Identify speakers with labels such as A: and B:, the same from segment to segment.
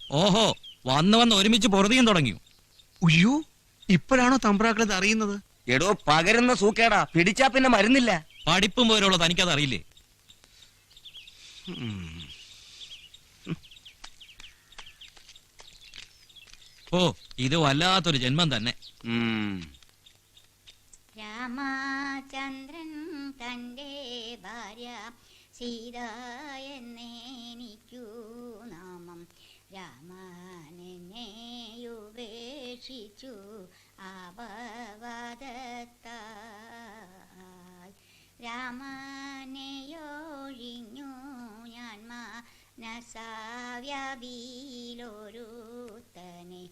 A: ഓഹോ, വന്ന് ഒരുമിച്ച് പൊറുതിയും തുടങ്ങി.
B: ഉയ്യോ, ഇപ്പോഴാണോ തമ്പ്രാക്കളത് അറിയുന്നത്?
C: എടോ, പകരുന്ന സൂക്കേടാ, പിടിച്ചാ പിന്നെ മരുന്നില്ല.
A: പഠിപ്പും പോലുള്ള തനിക്കത് അറിയില്ലേ? ഓ, ഇത് വല്ലാത്തൊരു ജന്മം തന്നെ.
D: രാമചന്ദ്രൻ തൻ്റെ ഭാര്യ സീത എന്നെനിക്കു നാമം. രാമനെയുപേക്ഷിച്ചു അപവാദത്താൽ. രാമനെയൊഴിഞ്ഞു ഞാൻ മനസാവ്യാപിയിലൊരുത്തനെ.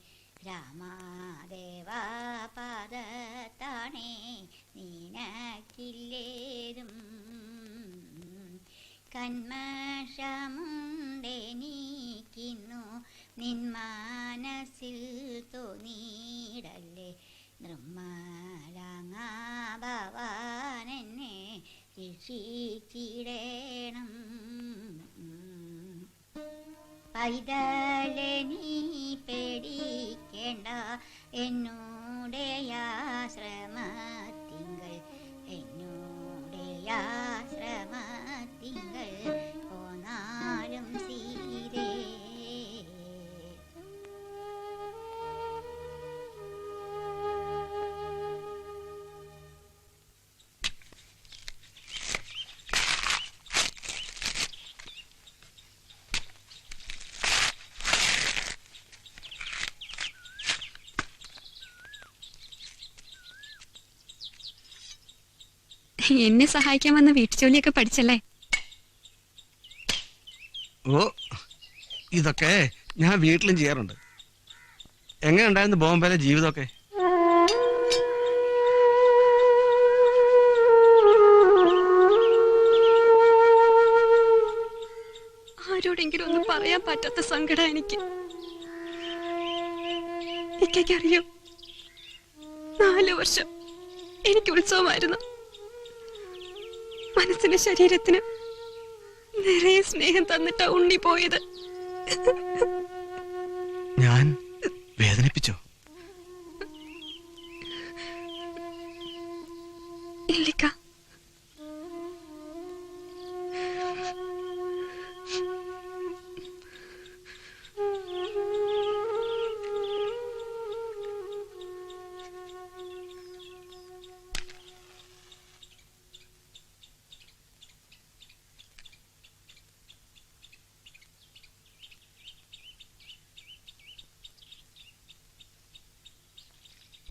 D: രാമദേവാ പാദത്താണേ നിനക്കില്ലേതും. കന്മഷമുണ്ടെനിക്കുന്നു നിൻ മനസ്സിൽ തോന്നിയിടല്ലേ. നിർമ്മലാങ്ങാ ഭവാനെന്നെ രക്ഷിച്ചിടേണം. പൈതലെ നീ പേടിക്കേണ്ട എന്നോടയാശ്രമത്തിങ്കൾ. എന്നോടയാശ്രമത്തിങ്കൾ പോന്നാലും സീതേ.
E: എന്നെ സഹായിക്കാൻ വന്ന വീട്ടുജോലിയൊക്കെ പഠിച്ചല്ലേ?
B: ഓ, ഇതൊക്കെ ഞാൻ വീട്ടിലും ചെയ്യാറുണ്ട്. എങ്ങനെ ഉണ്ടായിരുന്നു ബോംബെയിലെ ജീവിതമൊക്കെ?
E: ആരോടെങ്കിലും ഒന്നും പറയാൻ പറ്റാത്ത സങ്കടം എനിക്ക്. എനിക്കറിയോ, 4 വർഷം എനിക്ക് ഉത്സവമായിരുന്നു. മനസ്സിന് ശരീരത്തിന് നിറയെ സ്നേഹം തന്നിട്ടാ ഉണ്ണി പോയത്.
B: ഞാൻ വേദനിപ്പിച്ചോ?
E: ഇല്ലിക്ക,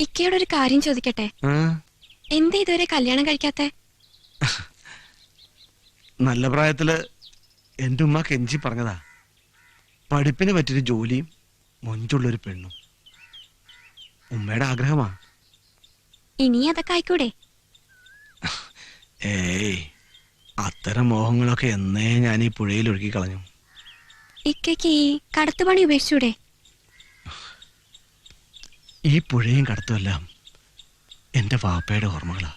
E: ഇക്കയോടൊരു കാര്യം ചോദിക്കട്ടെ? എന്താ ഇതുവരെ കല്യാണം കഴിക്കാത്തെ?
B: നല്ല പ്രായത്തില് എന്റെ ഉമ്മ കെഞ്ചി പറഞ്ഞതാ, പഠിപ്പിന് പറ്റിയൊരു ജോലിയും മൊഞ്ചുള്ളൊരു പെണ്ണും. ഉമ്മയുടെ ആഗ്രഹമാ.
E: ഇനി അതൊക്കെ ആയിക്കൂടെ?
B: ഏയ്, അത്തരം മോഹങ്ങളൊക്കെ എന്നേ ഞാൻ ഈ പുഴയിൽ ഒഴുക്കി കളഞ്ഞു.
E: ഇക്കയ്ക്ക് ഈ കടത്തുപണി ഉപേക്ഷിച്ചൂടെ?
B: ഈ പുഴയും കടത്തുമെല്ലാം എന്റെ വാപ്പയുടെ ഓർമ്മകളാ.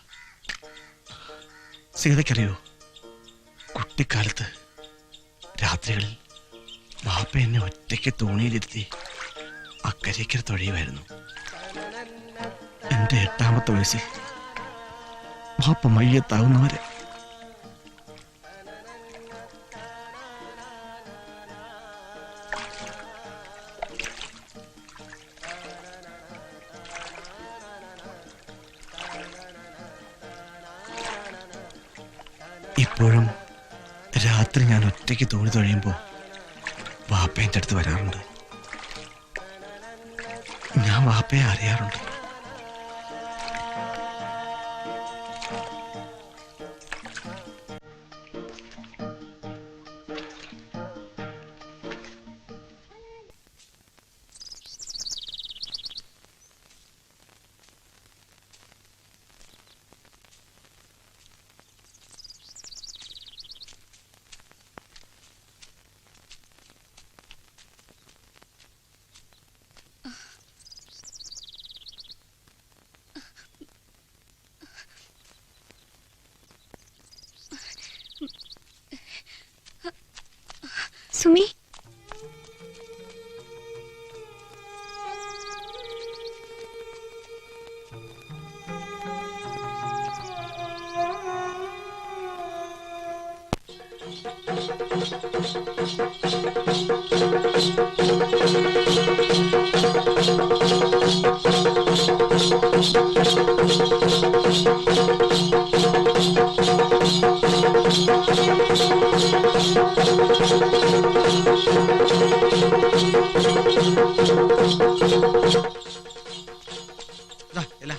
B: സീതയ്ക്കറിയോ, കുട്ടിക്കാലത്ത് രാത്രികളിൽ വാപ്പ എന്നെ ഒറ്റയ്ക്ക് തോണിയിലിരുത്തി അക്കരയ്ക്കര തൊഴിയുമായിരുന്നു. എന്റെ 8ാമത്തെ വയസ്സിൽ വാപ്പ മയ്യത്താവുന്നവരെ. ഇപ്പോഴും രാത്രി ഞാൻ ഒറ്റയ്ക്ക് തോണി തൊഴിയുമ്പോൾ വാപ്പ എൻ്റെ അടുത്ത് വരാറുണ്ട്. ഞാൻ വാപ്പയെ അറിയാറുണ്ട്.
E: സുമി,
B: ദാ, ഇല.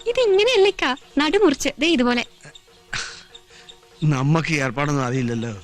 E: ഇത് ഇങ്ങനെയല്ലേക്കാ നടുമുറിച്ച് ദേ ഇതുപോലെ.
B: നമ്മക്ക് ഈ ഏർപ്പാടൊന്നും അറിയില്ലല്ലോ.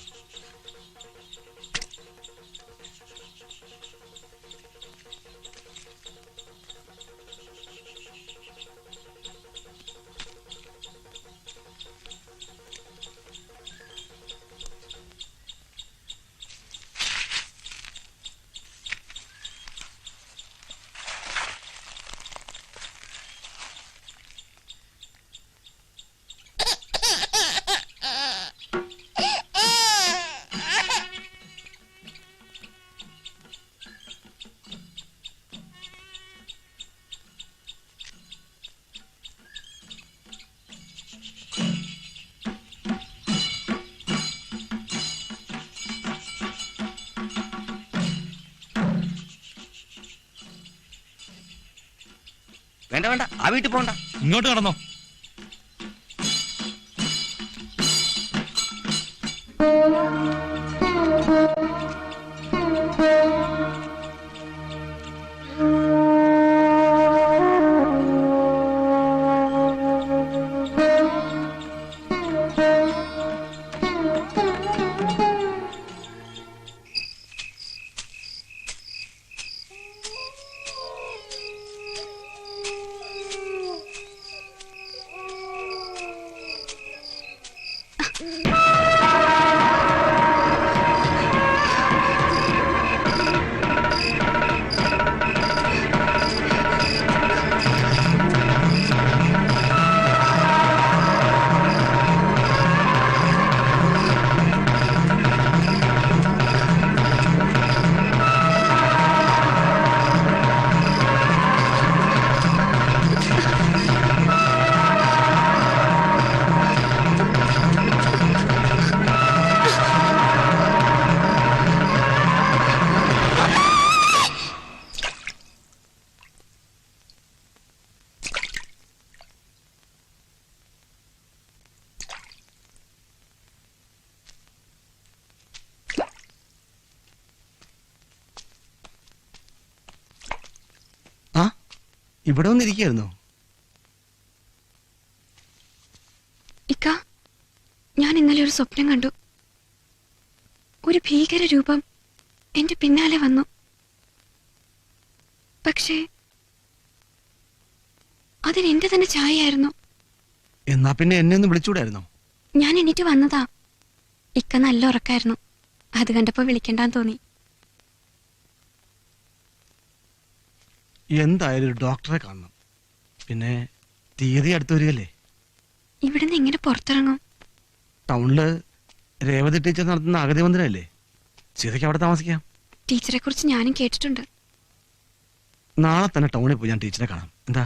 C: വേണ്ട വേണ്ട, ആ വീട്ടിൽ പോണ്ട.
A: ഇങ്ങോട്ട് കടന്നോ.
B: ആ, ഇവിടെ വന്നിരിക്കായിരുന്നോ?
E: ഇക്ക, ഞാൻ ഇന്നലെ ഒരു സ്വപ്നം കണ്ടു. ഒരു ഭീകര രൂപം എന്റെ പിന്നാലെ വന്നു. പക്ഷേ അതിനെന്റെ തന്നെ ഛായയായിരുന്നു.
B: എന്നാ പിന്നെ എന്നെ ഒന്ന് വിളിച്ചൂടായിരുന്നോ?
E: ഞാൻ എണീറ്റ് വന്നതാ. ഇക്ക നല്ല ഉറക്കായിരുന്നു. അത് കണ്ടപ്പോ വിളിക്കണ്ടാന്ന് തോന്നി.
B: എന്തായാലും ഒരു ഡോക്ടറെ കാണണം. പിന്നെ തീയതി അടുത്ത് വരികയല്ലേ.
E: ഇവിടുന്ന് എങ്ങനെ പുറത്തിറങ്ങും?
B: ടൗണില് രേവതി ടീച്ചർ നടത്തുന്ന അഗതി മന്ദിരമല്ലേ, സീതയ്ക്ക് അവിടെ താമസിക്കാം.
E: ടീച്ചറെ കുറിച്ച് ഞാനും കേട്ടിട്ടുണ്ട്.
B: നാളെ തന്നെ ടൗണിൽ പോയി ഞാൻ ടീച്ചറെ കാണാം. എന്താ?